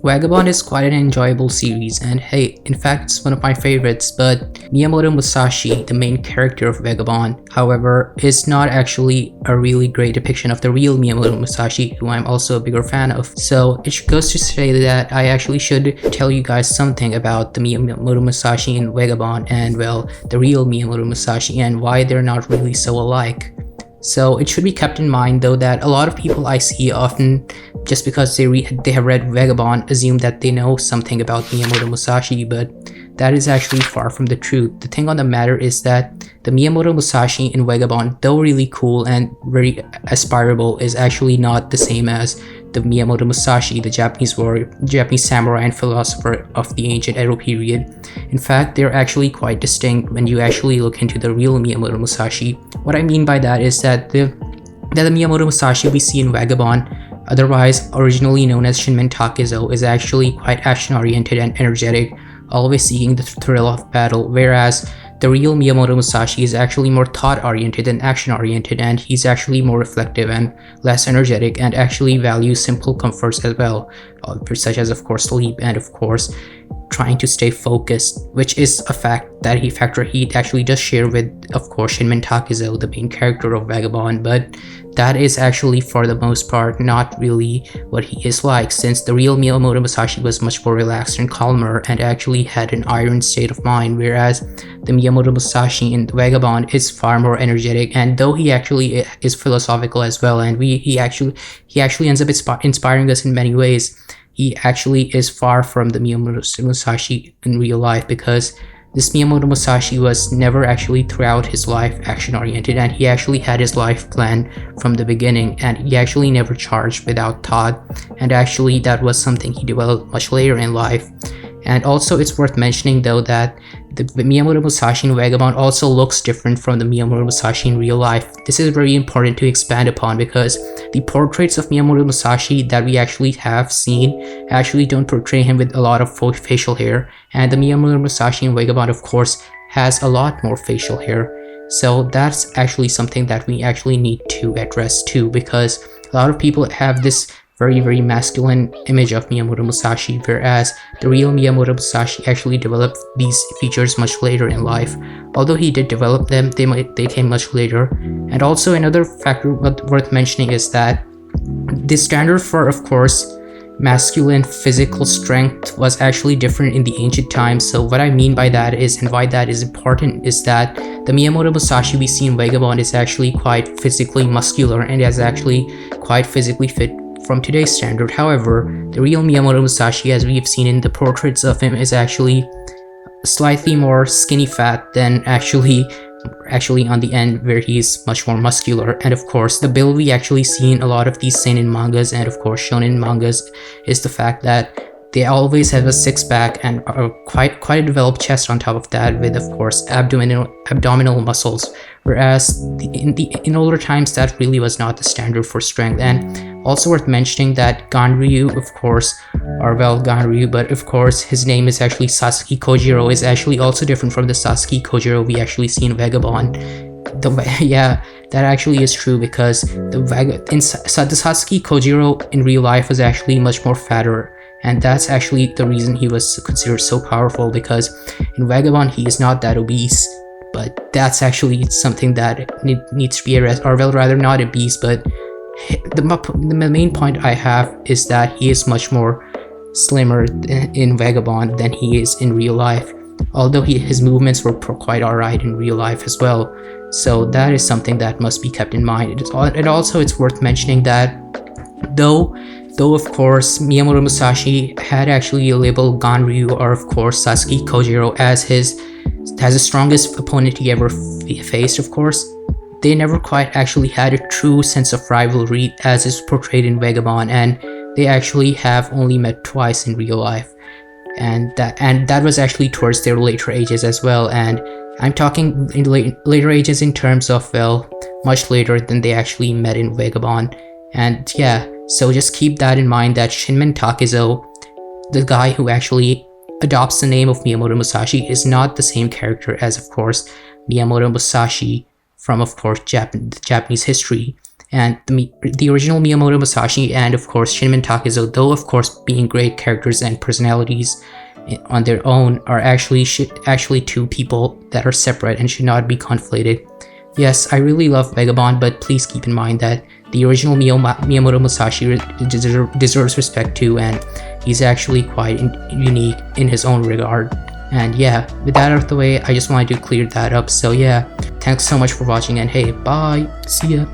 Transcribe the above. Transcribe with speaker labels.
Speaker 1: Vagabond is quite an enjoyable series, and hey, in fact it's one of my favorites, but Miyamoto Musashi, the main character of Vagabond, however, is not actually a really great depiction of the real Miyamoto Musashi, who I'm also a bigger fan of. So it goes to say that I actually should tell you guys something about the Miyamoto Musashi in Vagabond and, well, the real Miyamoto Musashi and why they're not really so alike. So it should be kept in mind though that a lot of people I see often, just because they have read Vagabond, assume that they know something about Miyamoto Musashi, but that is actually far from the truth. The thing on the matter is that the Miyamoto Musashi in Vagabond, though really cool and very aspirable, is actually not the same as the Miyamoto Musashi, the Japanese warrior, Japanese samurai and philosopher of the ancient Edo period. In fact, they're actually quite distinct when you actually look into the real Miyamoto Musashi. What I mean by that is that the Miyamoto Musashi we see in Vagabond, otherwise originally known as Shinmen Takezo, is actually quite action-oriented and energetic, always seeking the thrill of battle, whereas the real Miyamoto Musashi is actually more thought-oriented and action-oriented, and he's actually more reflective and less energetic and actually values simple comforts as well, such as of course sleep and of course trying to stay focused, which is a factor he actually does share with, of course, Shinmen Takezo, the main character of Vagabond, but that is actually for the most part not really what he is like, since the real Miyamoto Musashi was much more relaxed and calmer and actually had an iron state of mind, whereas the Miyamoto Musashi in Vagabond is far more energetic, and though he actually is philosophical as well, and he actually ends up inspiring us in many ways, he actually is far from the Miyamoto Musashi in real life, because this Miyamoto Musashi was never actually throughout his life action-oriented, and he actually had his life planned from the beginning, and he actually never charged without thought, and actually that was something he developed much later in life. And also it's worth mentioning though that the Miyamoto Musashi in Vagabond also looks different from the Miyamoto Musashi in real life. This is very important to expand upon, because the portraits of Miyamoto Musashi that we actually have seen actually don't portray him with a lot of facial hair, and the Miyamoto Musashi in Vagabond of course has a lot more facial hair. So that's actually something that we actually need to address too, because a lot of people have this very masculine image of Miyamoto Musashi, whereas the real Miyamoto Musashi actually developed these features much later in life. Although he did develop them, they came much later. And also another factor worth mentioning is that the standard for, of course, masculine physical strength was actually different in the ancient times. So what I mean by that is, and why that is important, is that the Miyamoto Musashi we see in Vagabond is actually quite physically muscular and is actually quite physically fit from today's standard. However, the real Miyamoto Musashi, as we've seen in the portraits of him, is actually slightly more skinny fat than actually on the end, where he's much more muscular. And of course, the build we actually see in a lot of these seinen mangas and of course shonen mangas is the fact that they always have a six-pack and quite a developed chest on top of that, with of course abdominal muscles, whereas in older times that really was not the standard for strength. And also worth mentioning that Ganryu, of course, Ganryu, but of course his name is actually Sasuke Kojiro, is actually also different from the Sasuke Kojiro we actually see in Vagabond. Yeah, that actually is true, because the Sasuke Kojiro in real life was actually much more fatter, and that's actually the reason he was considered so powerful, because in Vagabond he is not that obese, but that's actually something that needs to be addressed, or well, rather not obese, but the main point I have is that he is much more slimmer in Vagabond than he is in real life, although his movements were quite alright in real life as well. So that is something that must be kept in mind. And also it's worth mentioning that though of course Miyamoto Musashi had actually labeled Ganryu, or of course Sasuke Kojiro, as the strongest opponent he ever faced, of course, they never quite actually had a true sense of rivalry as is portrayed in Vagabond, and they actually have only met twice in real life, and that was actually towards their later ages as well. And I'm talking in later ages in terms of, well, much later than they actually met in Vagabond. And yeah, so just keep that in mind, that Shinmen Takezo, the guy who actually adopts the name of Miyamoto Musashi, is not the same character as, of course, Miyamoto Musashi from, of course, Japanese history. And the original Miyamoto Musashi and of course Shinmen Takezo, though of course being great characters and personalities on their own, are actually two people that are separate and should not be conflated. Yes, I really love Vagabond, but please keep in mind that the original Miyamoto Musashi deserves respect too, and he's actually quite unique in his own regard. And yeah, with that out of the way, I just wanted to clear that up. So yeah, thanks so much for watching, and hey, bye, see ya.